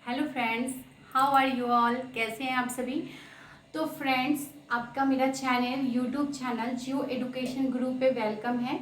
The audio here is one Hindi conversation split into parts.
Hello friends, how are you all. कैसे हैं आप सभी। तो फ्रेंड्स, आपका मेरा channel YouTube channel Jio education guru पे वेलकम है।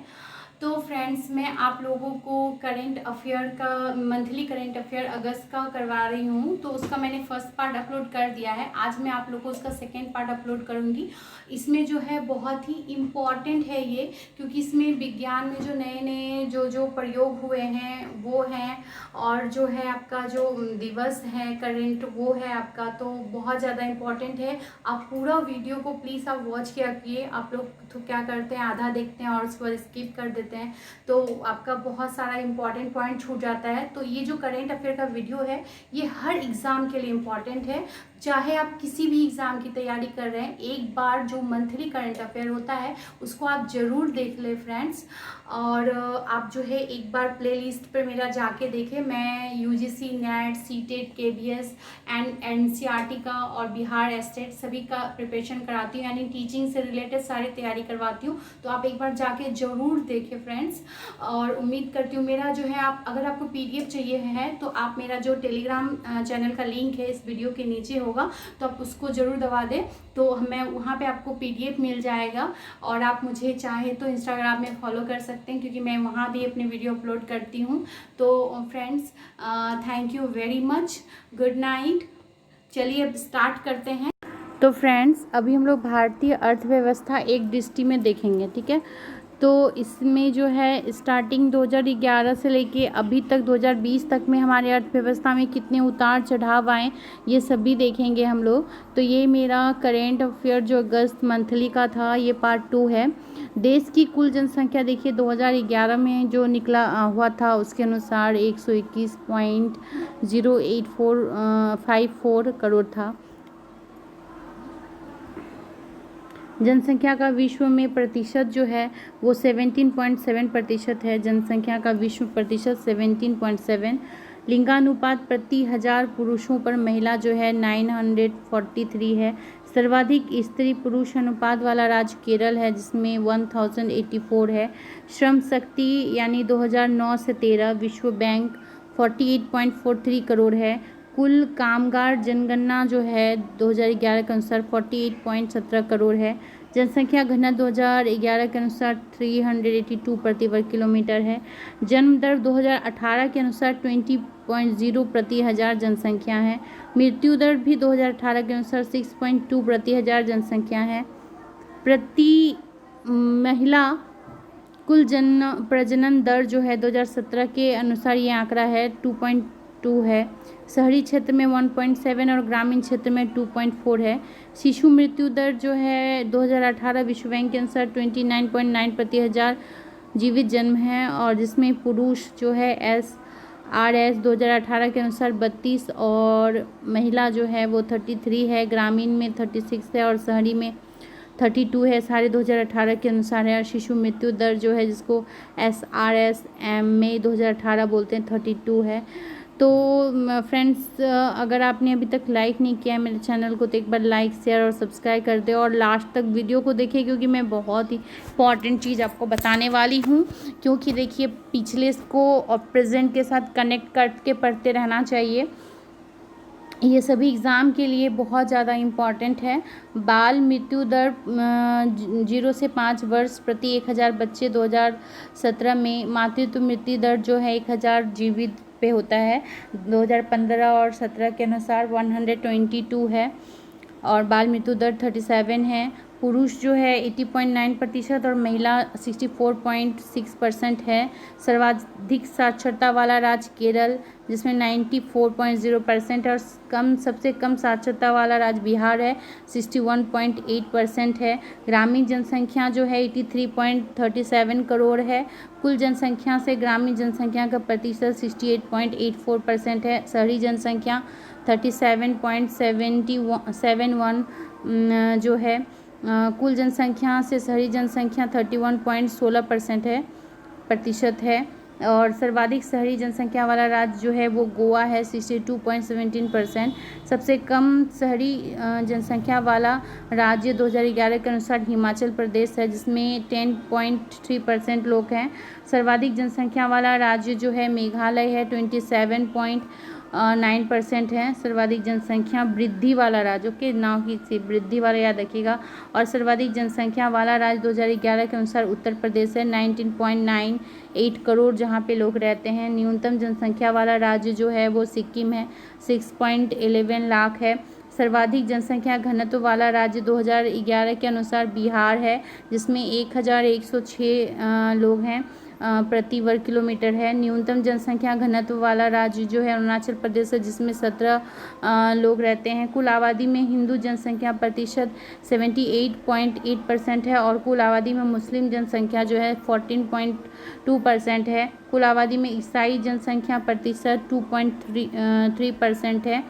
तो फ्रेंड्स, मैं आप लोगों को करंट अफेयर का मंथली करंट अफेयर अगस्त का करवा रही हूँ। तो उसका मैंने फर्स्ट पार्ट अपलोड कर दिया है। आज मैं आप लोगों को उसका सेकेंड पार्ट अपलोड करूँगी। इसमें जो है बहुत ही इम्पॉर्टेंट है ये, क्योंकि इसमें विज्ञान में जो नए नए जो प्रयोग हुए हैं वो हैं, और जो है आपका जो दिवस है करंट वो है आपका, तो बहुत ज़्यादा इम्पॉर्टेंट है। आप पूरा वीडियो को प्लीज़ आप वॉच किया कीजिए। आप लोग तो क्या करते हैं, आधा देखते हैं और उसके बाद स्किप कर देते हैं, तो आपका बहुत सारा इंपॉर्टेंट पॉइंट छूट जाता है। तो ये जो करंट अफेयर का वीडियो है ये हर एग्ज़ाम के लिए इम्पॉर्टेंट है। चाहे आप किसी भी एग्ज़ाम की तैयारी कर रहे हैं, एक बार जो मंथली करंट अफेयर होता है उसको आप ज़रूर देख लें फ्रेंड्स। और आप जो है एक बार प्लेलिस्ट पे मेरा जाके देखें। मैं UGC net CTET KBS and NCERT का और बिहार स्टेट सभी का प्रिपरेशन कराती हूँ, यानी टीचिंग से रिलेटेड सारी तैयारी करवाती हूँ। तो आप एक बार जाके ज़रूर देखें फ्रेंड्स। और उम्मीद करती हूँ मेरा जो है, आप अगर आपको पीडीएफ चाहिए है तो आप मेरा जो टेलीग्राम चैनल का लिंक है इस वीडियो के नीचे होगा, तो आप उसको ज़रूर दबा दें, तो मैं वहाँ पे आपको पीडीएफ मिल जाएगा। और आप मुझे चाहे तो इंस्टाग्राम में फॉलो कर सकते हैं, क्योंकि मैं वहाँ भी अपने वीडियो अपलोड करती हूँ। तो friends, thank you very much, good night. चलिए अब स्टार्ट करते हैं। तो फ्रेंड्स, अभी हम लोग भारतीय अर्थव्यवस्था एक दृष्टि में देखेंगे, ठीक है। तो इसमें जो है स्टार्टिंग 2011 से लेके अभी तक 2020 तक में हमारे अर्थव्यवस्था में कितने उतार चढ़ाव आए, ये सभी देखेंगे हम लोग। तो ये मेरा करेंट अफेयर जो अगस्त मंथली का था, ये पार्ट 2 है। देश की कुल जनसंख्या देखिए 2011 में जो निकला हुआ था उसके अनुसार 121.08454 करोड़ था। जनसंख्या का विश्व में प्रतिशत जो है वो 17.7% है। जनसंख्या का विश्व प्रतिशत 17.7। लिंगानुपात प्रति हजार पुरुषों पर महिला जो है 943 है। सर्वाधिक स्त्री पुरुष अनुपात वाला राज्य केरल है, जिसमें 1084 है। श्रम शक्ति यानी 2009 से 13 विश्व बैंक 48.43 करोड़ है। कुल कामगार जनगणना जो है 2011 के अनुसार 48.17 करोड़ है। जनसंख्या घनत्व 2011 के अनुसार 382 प्रति वर्ग किलोमीटर है। जन्म दर 2018 के अनुसार 20.0 प्रति हजार जनसंख्या है। मृत्यु दर भी 2018 के अनुसार 6.2 प्रति हजार जनसंख्या है। प्रति महिला कुल प्रजनन दर जो है 2017 के अनुसार ये आंकड़ा है 2.2 है। शहरी क्षेत्र में 1.7 और ग्रामीण क्षेत्र में 2.4 है। शिशु मृत्यु दर जो है 2018 विश्व बैंक के अनुसार 29.9 प्रति हजार जीवित जन्म है, और जिसमें पुरुष जो है SRS 2018 के अनुसार 32 और महिला जो है वो 33 है। ग्रामीण में 36 है और शहरी में 32 है, सारे 2018 के अनुसार है। और शिशु मृत्यु दर जो है जिसको SRS में 2018 बोलते हैं 32 है। तो फ्रेंड्स, अगर आपने अभी तक लाइक नहीं किया है मेरे चैनल को तो एक बार लाइक शेयर और सब्सक्राइब कर दे, और लास्ट तक वीडियो को देखिए, क्योंकि मैं बहुत ही इंपॉर्टेंट चीज़ आपको बताने वाली हूँ। क्योंकि देखिए पिछले को और प्रेजेंट के साथ कनेक्ट करके पढ़ते रहना चाहिए, ये सभी एग्ज़ाम के लिए बहुत ज़्यादा इम्पॉर्टेंट है। बाल मृत्यु दर 0 से 5 वर्ष प्रति 1000 बच्चे 2017 में। मातृत्व मृत्यु दर जो है 1000 जीवित पे होता है 2015 और 17 के अनुसार 122 है, और बाल मृत्यु दर 37 है। पुरुष जो है 80.9% और महिला 64.6% है। सर्वाधिक साक्षरता वाला राज्य केरल, जिसमें 94.0% और सबसे कम साक्षरता वाला राज्य बिहार है, 61.8% है। ग्रामीण जनसंख्या जो है 83.37 करोड़ है। कुल जनसंख्या से ग्रामीण जनसंख्या का प्रतिशत 68.84% है। शहरी जनसंख्या 37.71 जो है। कुल जनसंख्या से शहरी जनसंख्या 31.16% है प्रतिशत है। और सर्वाधिक शहरी जनसंख्या वाला राज्य जो है वो गोवा है, 62.17%। सबसे कम शहरी जनसंख्या वाला राज्य 2011 के अनुसार हिमाचल प्रदेश है, जिसमें 10.3% लोग हैं। सर्वाधिक जनसंख्या वाला राज्य जो है मेघालय है, 9% है। सर्वाधिक जनसंख्या वृद्धि वाला राज्य, ओके, नाव की से वृद्धि वाला याद रखिएगा। और सर्वाधिक जनसंख्या वाला राज्य 2011 के अनुसार उत्तर प्रदेश है, 19.98 करोड़ जहाँ पे लोग रहते हैं। न्यूनतम जनसंख्या वाला राज्य जो है वो सिक्किम है, 6.11 लाख है। सर्वाधिक जनसंख्या घनत्व वाला राज्य 2011 के अनुसार बिहार है, जिसमें 1106 लोग हैं प्रति वर्ग किलोमीटर है। न्यूनतम जनसंख्या घनत्व वाला राज्य जो है अरुणाचल प्रदेश है, जिसमें 17 लोग रहते हैं। कुल आबादी में हिंदू जनसंख्या प्रतिशत 78.8% है और कुल आबादी में मुस्लिम जनसंख्या जो है 14.2% है। कुल आबादी में ईसाई जनसंख्या प्रतिशत 2.3% है।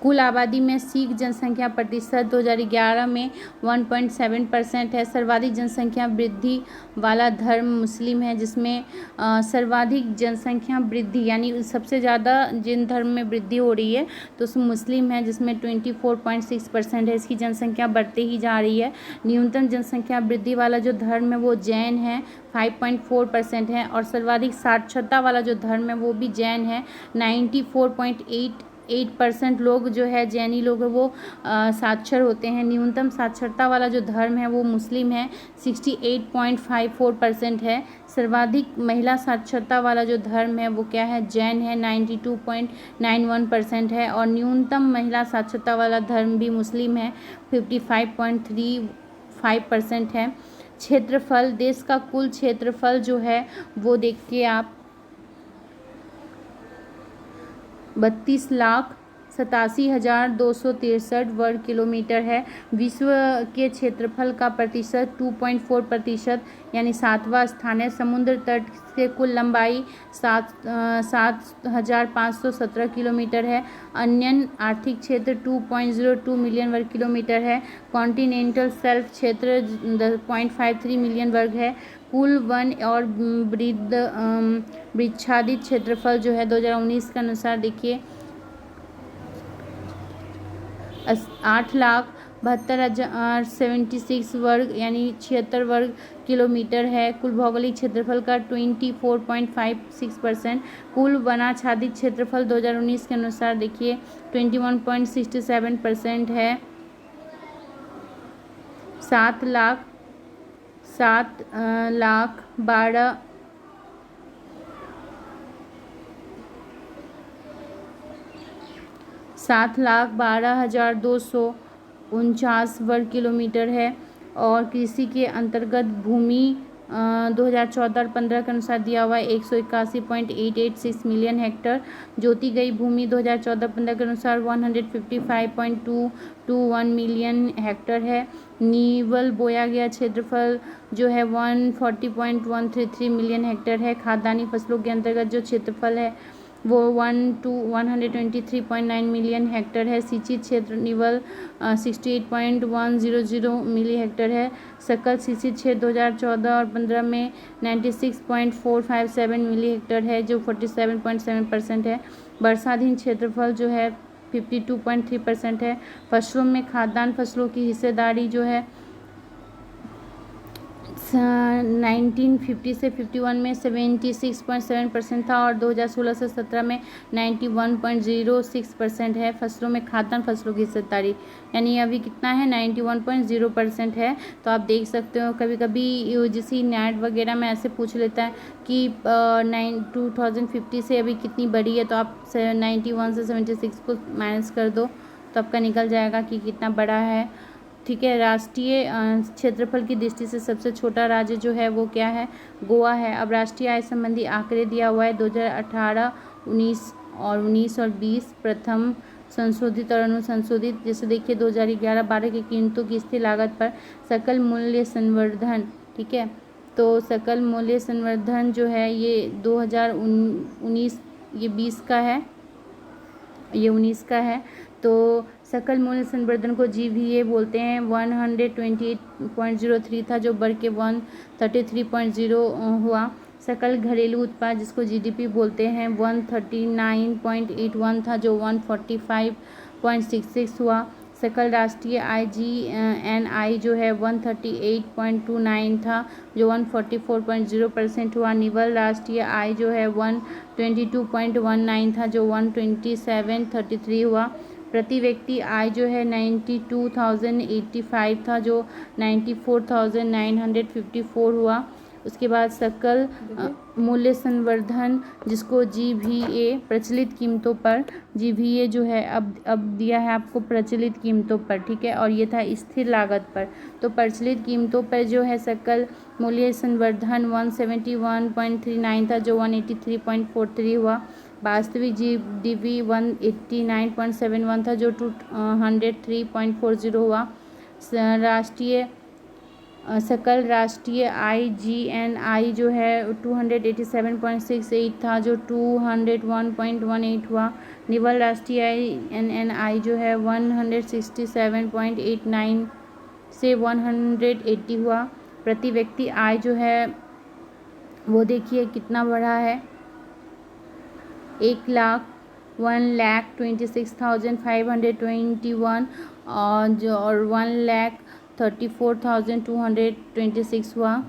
कुल आबादी में सिख जनसंख्या प्रतिशत 2011 में 1.7% है। सर्वाधिक जनसंख्या वृद्धि वाला धर्म मुस्लिम है, जिसमें सर्वाधिक जनसंख्या वृद्धि यानी सबसे ज़्यादा जिन धर्म में वृद्धि हो रही है तो उसमें मुस्लिम है, जिसमें 24.6% है। इसकी जनसंख्या बढ़ते ही जा रही है। न्यूनतम जनसंख्या वृद्धि वाला जो धर्म है वो जैन है, 5.4% है। और सर्वाधिक साक्षरता वाला जो धर्म है वो भी जैन है, 94.8% लोग जो है जैनी लोग हैं वो साक्षर होते हैं। न्यूनतम साक्षरता वाला जो धर्म है वो मुस्लिम है, 68.54% है। सर्वाधिक महिला साक्षरता वाला जो धर्म है वो क्या है, जैन है, 92.91% है। और न्यूनतम महिला साक्षरता वाला धर्म भी मुस्लिम है, 55.35% है। क्षेत्रफल, देश का कुल क्षेत्रफल जो है वो देखिए आप 32,87,263 वर्ग किलोमीटर है। विश्व के क्षेत्रफल का प्रतिशत 2.4% यानी 7वां स्थान है। समुद्र तट से कुल लंबाई 7,517 किलोमीटर है। अन्य आर्थिक क्षेत्र 2.02 मिलियन वर्ग किलोमीटर है। कॉन्टिनेंटल शेल्फ क्षेत्र 0.53 मिलियन वर्ग है। कुल वन और वृक्षादित क्षेत्रफल जो है 2019 के अनुसार देखिए 8,72,76 वर्ग यानी 76 वर्ग किलोमीटर है। कुल भौगोलिक क्षेत्रफल का 24.56%। कुल वनाच्छादित क्षेत्रफल 2019 के अनुसार देखिए 21.67% है। 7,12,249 वर्ग किलोमीटर है। और कृषि के अंतर्गत भूमि 2014 और 15 के अनुसार दिया हुआ है 181.886 मिलियन हेक्टर। जोती गई भूमि 2014-15 के अनुसार 155.221 मिलियन हेक्टर है। नीवल बोया गया क्षेत्रफल जो है 140.133 मिलियन हेक्टर है। खाद्यान्नी फसलों के अंतर्गत जो क्षेत्रफल है वो 123.9 मिलियन हेक्टर है। सिंचित क्षेत्र नीवल 68.100 मिली हेक्टर है। सकल सिंचित क्षेत्र 2014 और 15 में 96.457 मिली हेक्टर है, जो 47.7% है। वर्षाधीन क्षेत्रफल जो है 52.3% है। फसलों में खाद्यान्न फसलों की हिस्सेदारी जो है 1950 से 51 में 76.7% था और 2016 से 17 में 91.06% है। फसलों में खाद्यान्न फसलों की हिस्सेदारी यानी अभी कितना है, 91.0% है। तो आप देख सकते हो कभी कभी यूजीसी नेट वगैरह में ऐसे पूछ लेता है कि 2050 से अभी कितनी बढ़ी है, तो आप 91 से 76 को माइनस कर दो तो आपका निकल जाएगा कि कितना बड़ा है। ठीक है। राष्ट्रीय क्षेत्रफल की दृष्टि से सबसे छोटा राज्य जो है वो क्या है, गोवा है। अब राष्ट्रीय आय संबंधी आंकड़े दिया हुआ है 2018, 19 और 20 प्रथम संशोधित और अनुसंशोधित। जैसे देखिए 2011-12 की कीमतों की स्थिर लागत पर सकल मूल्य संवर्धन, ठीक है। तो सकल मूल्य संवर्धन जो है ये 2019, ये 20 का है, ये 19 का है। तो सकल मूल्य संवर्धन को GVA बोलते हैं। 128.03 था जो बढ़ के 133.0 हुआ। सकल घरेलू उत्पाद जिसको GDP बोलते हैं 139.81 था जो 145.66 हुआ। सकल राष्ट्रीय आय GNI जो है 138.29 था, जो 144.0% हुआ। निवल राष्ट्रीय आय जो है 122.19 था, जो 127.33 हुआ। प्रति व्यक्ति आय जो है 92,085 था, जो 94,954 हुआ। उसके बाद सकल मूल्य संवर्धन, जिसको GVA प्रचलित कीमतों पर, GVA जो है अब दिया है आपको प्रचलित कीमतों पर, ठीक है, और ये था स्थिर लागत पर। तो प्रचलित कीमतों पर जो है सकल मूल्य संवर्धन 171.39 था, जो 183.43 हुआ। वास्तविक GDP 189.71 था, जो 203.40 हुआ। सकल राष्ट्रीय आय GNI जो है 287.68 था, जो 201.18 हुआ। निवल राष्ट्रीय आय NNI जो है 167.89 से 180 हुआ। प्रति व्यक्ति आय जो है वो देखिए कितना बढ़ा है, 1,26,521 और 1,34,226 हुआ।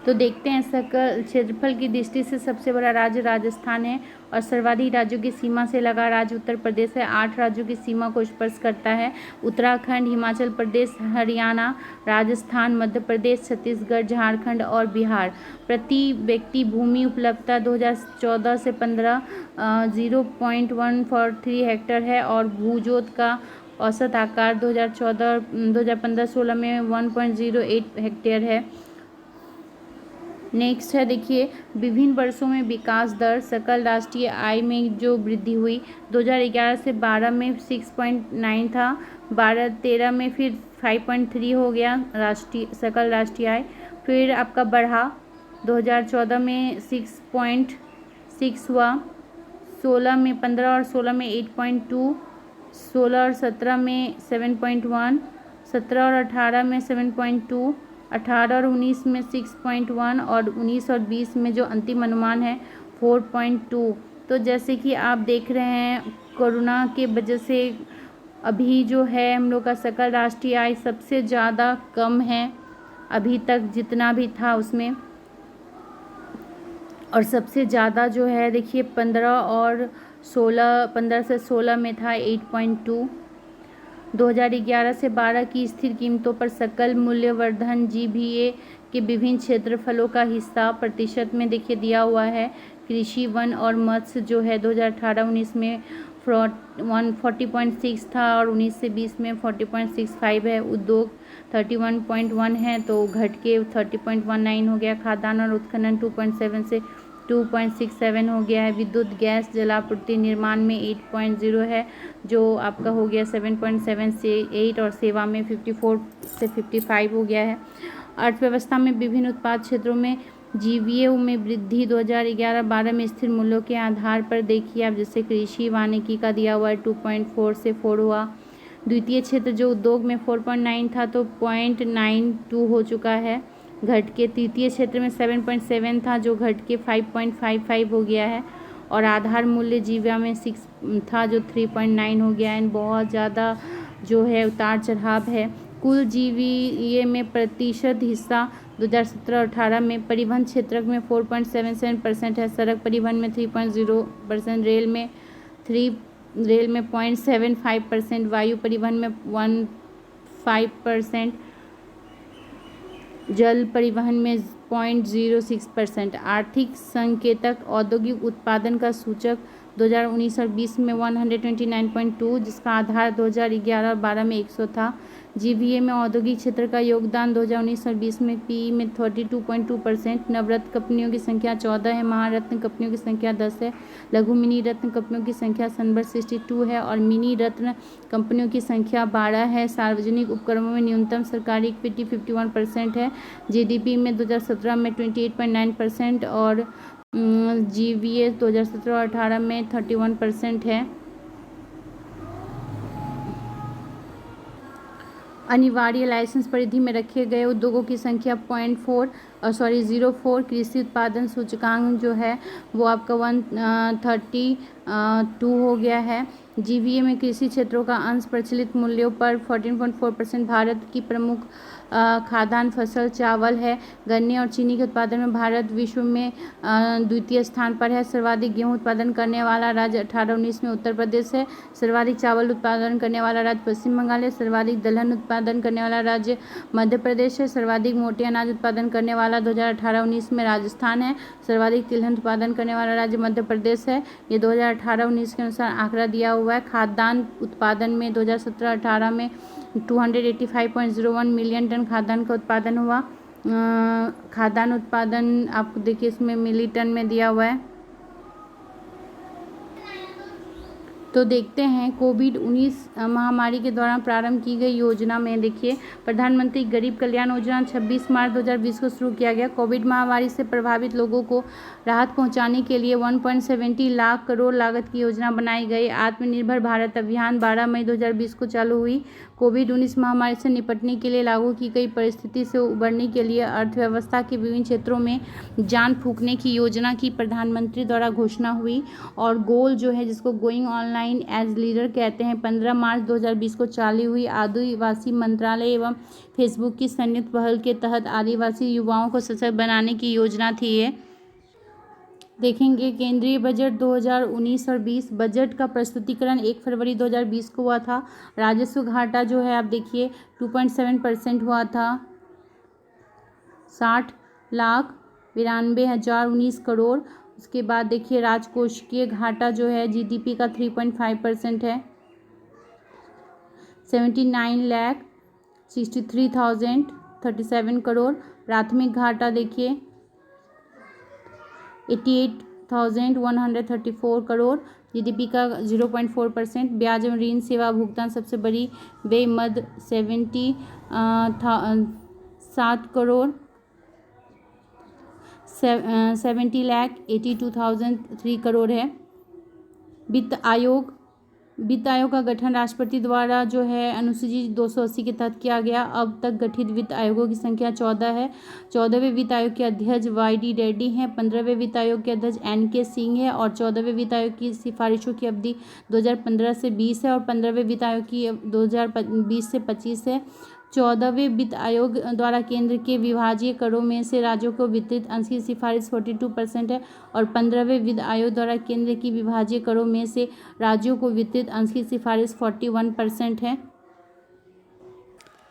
तो देखते हैं सकल क्षेत्रफल की दृष्टि से सबसे बड़ा राज्य राजस्थान है और सर्वाधिक राज्यों की सीमा से लगा राज्य उत्तर प्रदेश है। 8 राज्यों की सीमा को स्पर्श करता है, उत्तराखंड, हिमाचल प्रदेश, हरियाणा, राजस्थान, मध्य प्रदेश, छत्तीसगढ़, झारखंड और बिहार। प्रति व्यक्ति भूमि उपलब्धता 2014 से 15 0.143 हेक्टेयर है और भूजोत का औसत आकार 2015-16 में 1.08 हेक्टेयर है। नेक्स्ट है देखिए विभिन्न वर्षों में विकास दर। सकल राष्ट्रीय आय में जो वृद्धि हुई 2011 से 12 में 6.9 था, 12-13 में फिर 5.3 हो गया सकल राष्ट्रीय आय, फिर आपका बढ़ा 2014 में 6.6 हुआ, 16 में 15 और 16 में 8.2, 16 और 17 में 7.1, 17 और 18 में 7.2, 18 और 19 में 6.1 और 19 और 20 में जो अंतिम अनुमान है 4.2। तो जैसे कि आप देख रहे हैं कोरोना के वजह से अभी जो है हम लोग का सकल राष्ट्रीय आय सबसे ज़्यादा कम है अभी तक जितना भी था उसमें, और सबसे ज़्यादा जो है देखिए 15 से 16 में था 8.2। 2011 से 12 की स्थिर कीमतों पर सकल मूल्यवर्धन GVA के विभिन्न क्षेत्रफलों का हिस्सा प्रतिशत में देखिए दिया हुआ है। कृषि, वन और मत्स्य जो है 2018-19 में 40.6 था और 19 से 20 में 40.65 है। उद्योग 31.1 है तो घट के 30.19 हो गया। खाद्यान्न और उत्खनन 2.7 से 2.67 हो गया है। विद्युत, गैस, जलापूर्ति, निर्माण में 8.0 है जो आपका हो गया 7.7 से 8 और सेवा में 54 से 55 हो गया है। अर्थव्यवस्था में विभिन्न उत्पाद क्षेत्रों में GVA में वृद्धि 2011-12 में स्थिर मूल्यों के आधार पर देखिए आप, जैसे कृषि वानिकी का दिया हुआ है 2.4 से 4 हुआ। द्वितीय क्षेत्र जो उद्योग में 4.9 था तो 0.92 हो चुका है घट के। तृतीय क्षेत्र में 7.7 था जो घट के 5.55 हो गया है और आधार मूल्य GVA में 6 था जो 3.9 हो गया है। बहुत ज़्यादा जो है उतार चढ़ाव है। कुल GVA में प्रतिशत हिस्सा 2017-18 में परिवहन क्षेत्र में 4.77% है, सड़क परिवहन में 3.0%, रेल में 0.75%, वायु परिवहन में 1.5%, जल परिवहन में 0.06%। आर्थिक संकेतक औद्योगिक उत्पादन का सूचक 2019 और 20 में 129.2 जिसका आधार 2011 और 12 में 100 था। GVA में औद्योगिक क्षेत्र का योगदान 2019 और 20 में PE में 32.2%। नवरत्न कंपनियों की संख्या 14 है, महारत्न कंपनियों की संख्या 10 है, लघु मिनी रत्न कंपनियों की संख्या संवर्ष 62 है और मिनी रत्न कंपनियों की संख्या 12 है। सार्वजनिक उपक्रमों में न्यूनतम सरकारी इक्विटी 51% है। GDP में 2017 में 28.9% और GVA 2017 और 18 में 31% है। अनिवार्य लाइसेंस परिधि में रखे गए उद्योगों की संख्या 0.4 कृषि उत्पादन सूचकांक जो है वो आपका 132 हो गया है। जीवीए में कृषि क्षेत्रों का अंश प्रचलित मूल्यों पर 14.4%। भारत की प्रमुख खाद्यान्न फसल चावल है। गन्ने और चीनी के उत्पादन में भारत विश्व में द्वितीय स्थान पर है। सर्वाधिक गेहूं उत्पादन करने वाला राज्य 18-19 में उत्तर प्रदेश है। सर्वाधिक चावल उत्पादन करने वाला राज्य पश्चिम बंगाल है। सर्वाधिक दलहन उत्पादन करने वाला राज्य मध्य प्रदेश है। सर्वाधिक मोटे अनाज उत्पादन करने वाला 2018-19 में राजस्थान है। सर्वाधिक तिलहन उत्पादन करने वाला राज्य मध्य प्रदेश है। ये 2018-19 के अनुसार आंकड़ा दिया हुआ है। खाद्यान्न उत्पादन में 2017-18 में 285.01 मिलियन टन खाद्यान्न का उत्पादन हुआ। खाद्यान्न उत्पादन आपको देखिए इसमें मिली टन में दिया हुआ है। तो देखते हैं कोविड-19 महामारी के दौरान प्रारंभ की गई योजना में देखिए प्रधानमंत्री गरीब कल्याण योजना 26 मार्च 2020 को शुरू किया गया। कोविड महामारी से प्रभावित लोगों को राहत पहुंचाने के लिए 1.70 लाख करोड़ लागत की योजना बनाई गई। आत्मनिर्भर भारत अभियान 12 मई 2020 को चालू हुई। कोविड-19 महामारी से निपटने के लिए लागू की गई परिस्थिति से उबरने के लिए अर्थव्यवस्था के विभिन्न क्षेत्रों में जान फूंकने की योजना की प्रधानमंत्री द्वारा घोषणा हुई। और गोल जो है जिसको गोइंग ऑनलाइन एज लीडर कहते हैं 15 मार्च 2020 को चालू हुई। आदिवासी मंत्रालय एवं फेसबुक की संयुक्त पहल के तहत आदिवासी युवाओं को सशक्त बनाने की योजना थी ये। देखेंगे केंद्रीय बजट 2019 और 20 बजट का प्रस्तुतिकरण 1 फरवरी 2020 को हुआ था। राजस्व घाटा जो है आप देखिए 2.7% हुआ था। 60,92,019 करोड़। उसके बाद देखिए राजकोषीय घाटा जो है जीडीपी का 3.5% है। 79,63,037 करोड़। प्राथमिक घाटा देखिए 88,134 करोड़। जीडीपी का 0.4%। ब्याज एवं ऋण सेवा भुगतान सबसे बड़ी व्यय मद 7 करोड़ 70,82,003 करोड़ है। वित्त आयोग का गठन राष्ट्रपति द्वारा जो है अनुसूची 280 के तहत किया गया। अब तक गठित वित्त आयोगों की संख्या 14 है। 14वें वित्त आयोग के अध्यक्ष वाई.डी. रेड्डी हैं। 15वें वित्त आयोग के अध्यक्ष एन.के. सिंह है। और 14वें वित्त आयोग की सिफारिशों की अवधि 2015 से 20 है। और 15वें वित्त आयोग की 2020 से 25 है। 14वें वित्त आयोग द्वारा केंद्र के विभाज्य करों में से राज्यों को वितरित अंश की सिफारिश 42% है। और 15वें वित्त आयोग द्वारा केंद्र की विभाज्य करों में से राज्यों को वितरित अंश की सिफारिश 41% है।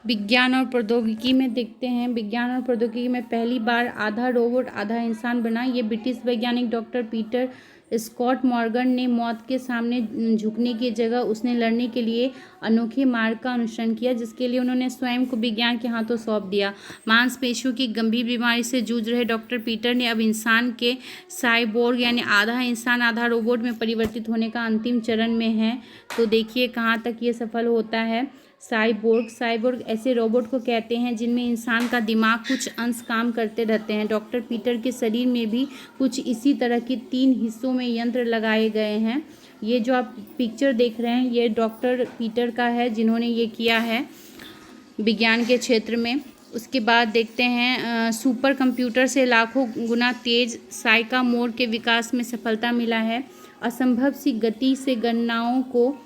विज्ञान और प्रौद्योगिकी में देखते हैं। विज्ञान और प्रौद्योगिकी में पहली बार आधा रोबोट आधा इंसान बना। ये ब्रिटिश वैज्ञानिक डॉक्टर पीटर स्कॉट मॉर्गन ने मौत के सामने झुकने की जगह उसने लड़ने के लिए अनोखे मार्ग का अनुसरण किया, जिसके लिए उन्होंने स्वयं को विज्ञान के हाथों सौंप दिया। मांसपेशियों की गंभीर बीमारी से जूझ रहे डॉक्टर पीटर ने अब इंसान के साइबोर्ग यानी आधा इंसान आधा रोबोट में परिवर्तित होने का अंतिम चरण में है। तो देखिए कहाँ तक ये सफल होता है। साइबोर्ग ऐसे रोबोट को कहते हैं जिनमें इंसान का दिमाग कुछ अंश काम करते रहते हैं। डॉक्टर पीटर के शरीर में भी कुछ इसी तरह के 3 हिस्सों में यंत्र लगाए गए हैं। ये जो आप पिक्चर देख रहे हैं ये डॉक्टर पीटर का है जिन्होंने ये किया है विज्ञान के क्षेत्र में। उसके बाद देखते हैं सुपर कंप्यूटर से लाखों गुना तेज साइकामोर के विकास में सफलता मिला है। असंभव सी गति से गणनाओं को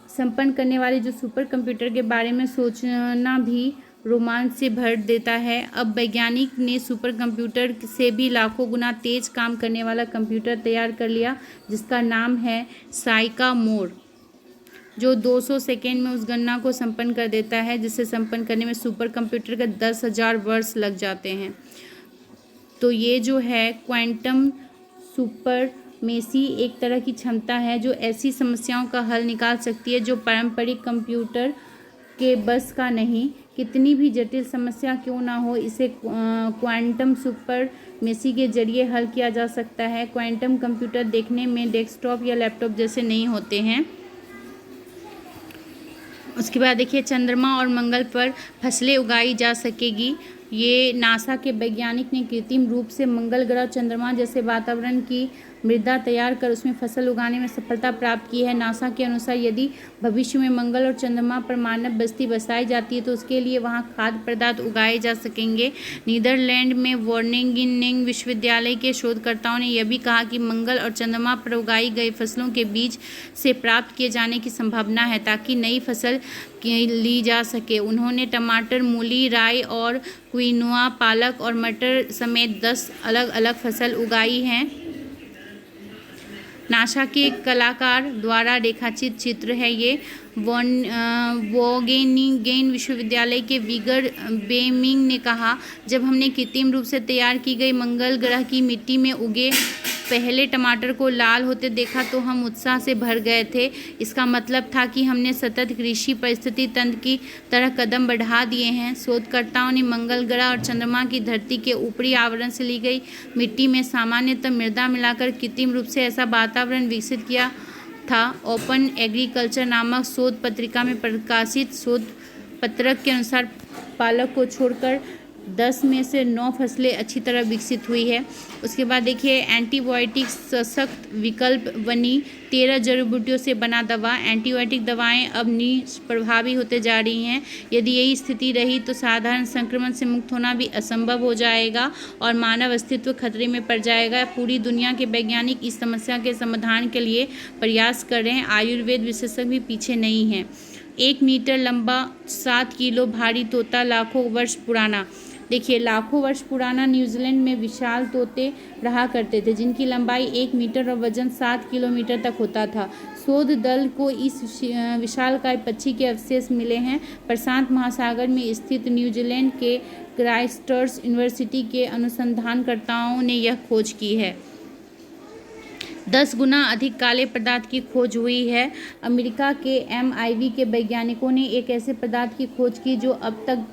संपन्न करने वाले जो सुपर कंप्यूटर के बारे में सोचना भी रोमांच से भर देता है। अब वैज्ञानिक ने सुपर कंप्यूटर से भी लाखों गुना तेज काम करने वाला कंप्यूटर तैयार कर लिया जिसका नाम है साइकामोर, जो 200 सेकेंड में उस गणना को संपन्न कर देता है जिसे संपन्न करने में सुपर कंप्यूटर का 10,000 वर्ष लग जाते हैं। तो ये जो है क्वांटम सुपरमेसी एक तरह की क्षमता है जो ऐसी समस्याओं का हल निकाल सकती है जो पारंपरिक कंप्यूटर के बस का नहीं। कितनी भी जटिल समस्या क्यों ना हो इसे क्वांटम सुपरमेसी के जरिए हल किया जा सकता है। क्वांटम कंप्यूटर देखने में डेस्कटॉप या लैपटॉप जैसे नहीं होते हैं। उसके बाद देखिए चंद्रमा और मंगल पर फसलें उगाई जा सकेगी। ये नासा के वैज्ञानिक ने कृत्रिम रूप से मंगल ग्रह चंद्रमा जैसे वातावरण की मृदा तैयार कर उसमें फसल उगाने में सफलता प्राप्त की है। नासा के अनुसार यदि भविष्य में मंगल और चंद्रमा पर मानव बस्ती बसाई जाती है तो उसके लिए वहां खाद्य पदार्थ उगाए जा सकेंगे। नीदरलैंड में वॉर्निंगेन विश्वविद्यालय के शोधकर्ताओं ने यह भी कहा कि मंगल और चंद्रमा पर उगाई गई फसलों के बीज से प्राप्त किए जाने की संभावना है ताकि नई फसल ली जा सके। उन्होंने टमाटर, मूली, राई और क्विनोआ, पालक और मटर समेत 10 अलग अलग फसल उगाई हैं। नासा के कलाकार द्वारा रेखाचित चित्र है ये। वॉगेनिगेन विश्वविद्यालय के विगर बेमिंग ने कहा, जब हमने कृत्रिम रूप से तैयार की गई मंगल ग्रह की मिट्टी में उगे पहले टमाटर को लाल होते देखा तो हम उत्साह से भर गए थे। इसका मतलब था कि हमने सतत कृषि परिस्थिति तंत्र की तरह कदम बढ़ा दिए हैं। शोधकर्ताओं ने मंगल ग्रह और चंद्रमा की धरती के ऊपरी आवरण से ली गई मिट्टी में सामान्यतः मृदा मिलाकर कृत्रिम रूप से ऐसा वातावरण विकसित किया था। ओपन एग्रीकल्चर नामक शोध पत्रिका में प्रकाशित शोध पत्रक के अनुसार पालक को छोड़कर 10 में से 9 फसलें अच्छी तरह विकसित हुई है। उसके बाद देखिए, एंटीबायोटिक सशक्त विकल्प बनी। 13 जड़ी बूटियों से बना दवा। एंटीबायोटिक दवाएं अब निष्प्रभावी होते जा रही हैं। यदि यही स्थिति रही तो साधारण संक्रमण से मुक्त होना भी असंभव हो जाएगा और मानव अस्तित्व खतरे में पड़ जाएगा। पूरी दुनिया के वैज्ञानिक इस समस्या के समाधान के लिए प्रयास कर रहे हैं। आयुर्वेद विशेषज्ञ भी पीछे नहीं हैं। 1 मीटर लंबा 7 किलो भारी तोता लाखों वर्ष पुराना। देखिए, लाखों वर्ष पुराना न्यूजीलैंड में विशाल तोते रहा करते थे जिनकी लंबाई 1 मीटर और वजन 7 किलोमीटर तक होता था। शोध दल को इस विशालकाय पक्षी के अवशेष मिले हैं। प्रशांत महासागर में स्थित न्यूजीलैंड के क्राइस्टचर्च यूनिवर्सिटी के अनुसंधानकर्ताओं ने यह खोज की है। 10 गुना अधिक काले पदार्थ की खोज हुई है। अमेरिका के MIT के वैज्ञानिकों ने एक ऐसे पदार्थ की खोज की जो अब तक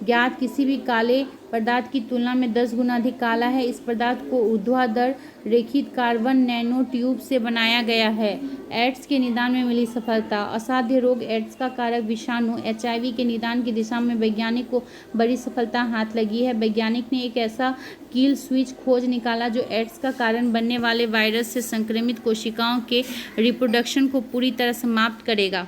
ज्ञात किसी भी काले पदार्थ की तुलना में 10 गुना अधिक काला है। इस पदार्थ को ऊर्ध्वाधर रेखित कार्बन नैनो ट्यूब से बनाया गया है। एड्स के निदान में मिली सफलता। असाध्य रोग एड्स का कारक विषाणु HIV के निदान की दिशा में वैज्ञानिक को बड़ी सफलता हाथ लगी है। वैज्ञानिक ने एक ऐसा किल स्विच खोज निकाला जो एड्स का कारण बनने वाले वायरस से संक्रमित कोशिकाओं के रिप्रोडक्शन को पूरी तरह समाप्त करेगा।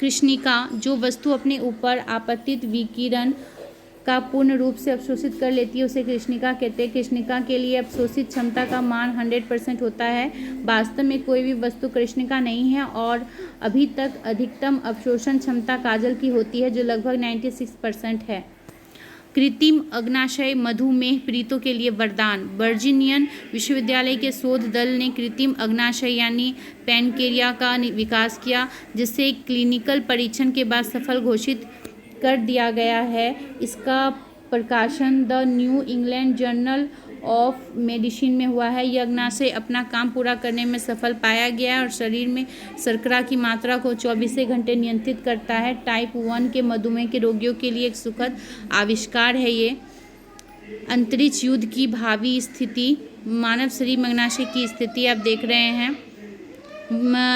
कृष्णिका, जो वस्तु अपने ऊपर आपतित विकिरण का पूर्ण रूप से अवशोषित कर लेती है उसे कृष्णिका कहते हैं। कृष्णिका के लिए अवशोषित क्षमता का मान 100% होता है। वास्तव में कोई भी वस्तु कृष्णिका नहीं है और अभी तक अधिकतम अवशोषण क्षमता काजल की होती है जो लगभग 96% है। कृत्रिम अग्नाशय मधुमेह पीड़ितों के लिए वरदान। वर्जीनियन विश्वविद्यालय के शोध दल ने कृत्रिम अग्नाशय यानी पैनकेरिया का विकास किया जिसे क्लिनिकल परीक्षण के बाद सफल घोषित कर दिया गया है। इसका प्रकाशन the new England journal of medicine में हुआ है। यह अग्नाशय अपना काम पूरा करने में सफल पाया गया है और शरीर में शर्करा की मात्रा को 24 घंटे नियंत्रित करता है। टाइप 1 के मधुमेह के रोगियों के लिए एक सुखद आविष्कार है ये। अंतरिक्ष युद्ध की भावी स्थिति। मानव शरीर में अग्नाशय की स्थिति आप देख रहे हैं।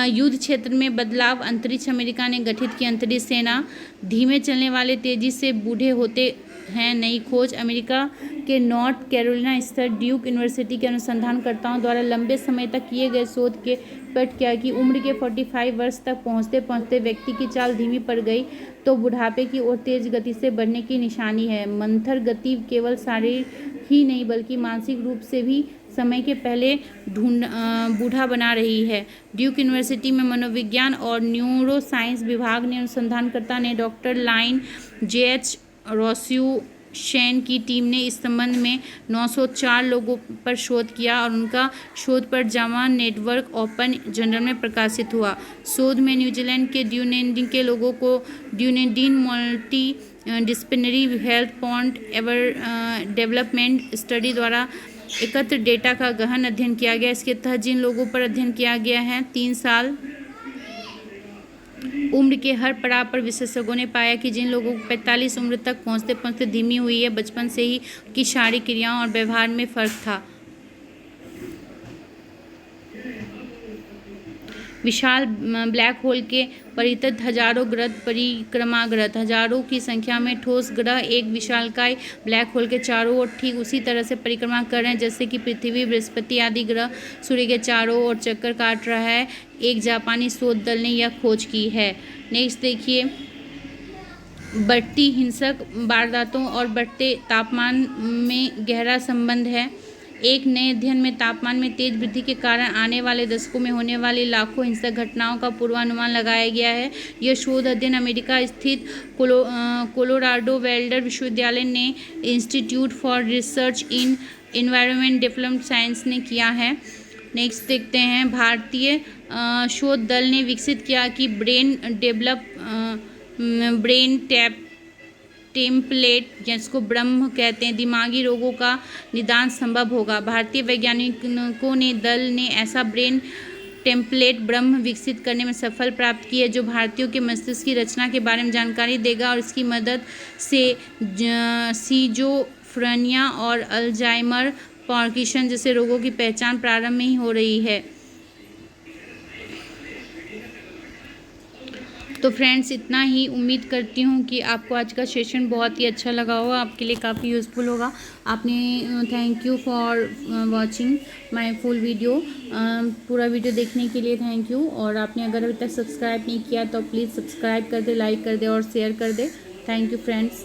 युद्ध क्षेत्र में बदलाव। अंतरिक्ष अमेरिका ने गठित की अंतरिक्ष सेना। धीमे चलने वाले तेजी से बूढ़े होते हैं नई खोज। अमेरिका के नॉर्थ कैरोलिना स्थित ड्यूक यूनिवर्सिटी के अनुसंधानकर्ताओं द्वारा लंबे समय तक किए गए शोध के पट किया कि उम्र के 45 वर्ष तक पहुंचते पहुंचते व्यक्ति की चाल धीमी पड़ गई तो बुढ़ापे की ओर तेज गति से बढ़ने की निशानी है। मंथर गति केवल शारीरिक ही नहीं बल्कि मानसिक रूप से भी समय के पहले बूढ़ा बना रही है। ड्यूक यूनिवर्सिटी में मनोविज्ञान और न्यूरोसाइंस विभाग ने अनुसंधानकर्ता ने डॉक्टर लाइन JH रोस्यूशेन की टीम ने इस संबंध में 904 लोगों पर शोध किया और उनका शोध पर जामा नेटवर्क ओपन जर्नल में प्रकाशित हुआ। शोध में न्यूजीलैंड के ड्यूनेडिन के लोगों को Dunedin multi disciplinary health point ever development study द्वारा एकत्र डेटा का गहन अध्ययन किया गया। इसके तहत जिन लोगों पर अध्ययन किया गया है 3 साल उम्र के हर पड़ाव पर विशेषज्ञों ने पाया कि जिन लोगों को 45 उम्र तक पहुंचते पहुंचते धीमी हुई है बचपन से ही उनकी शारीरिक क्रियाओं और व्यवहार में फर्क था। विशाल ब्लैक होल के परितः हजारों ग्रह परिक्रमा ग्रह, हजारों की संख्या में ठोस ग्रह एक विशालकाय ब्लैक होल के चारों ओर ठीक उसी तरह से परिक्रमा कर रहे हैं जैसे कि पृथ्वी, बृहस्पति आदि ग्रह सूर्य के चारों ओर चक्कर काट रहा है। एक जापानी शोध दल ने यह खोज की है। नेक्स्ट देखिए, बढ़ती हिंसक वारदातों और बढ़ते तापमान में गहरा संबंध है। एक नए अध्ययन में तापमान में तेज वृद्धि के कारण आने वाले दशकों में होने वाली लाखों हिंसक घटनाओं का पूर्वानुमान लगाया गया है। यह शोध अध्ययन अमेरिका स्थित कोलोराडो वेल्डर विश्वविद्यालय ने institute for research in environment development science ने किया है। नेक्स्ट देखते हैं, भारतीय शोध दल ने विकसित किया कि ब्रेन टेम्पलेट जिसको ब्रह्म कहते हैं, दिमागी रोगों का निदान संभव होगा। भारतीय वैज्ञानिकों ने दल ने ऐसा ब्रेन टेम्पलेट ब्रह्म विकसित करने में सफल प्राप्त की है जो भारतीयों के मस्तिष्क की रचना के बारे में जानकारी देगा और इसकी मदद से सिजोफ्रेनिया और अल्जाइमर, पार्किंसन जैसे रोगों की पहचान प्रारंभ में ही हो रही है। तो फ्रेंड्स, इतना ही। उम्मीद करती हूँ कि आपको आज का सेशन बहुत ही अच्छा लगा होगा, आपके लिए काफ़ी यूज़फुल होगा। आपने thank you for watching my full video. पूरा वीडियो देखने के लिए थैंक यू। और आपने अगर अभी तक सब्सक्राइब नहीं किया तो प्लीज़ सब्सक्राइब कर दे, लाइक कर दे और शेयर कर दे। Thank you friends.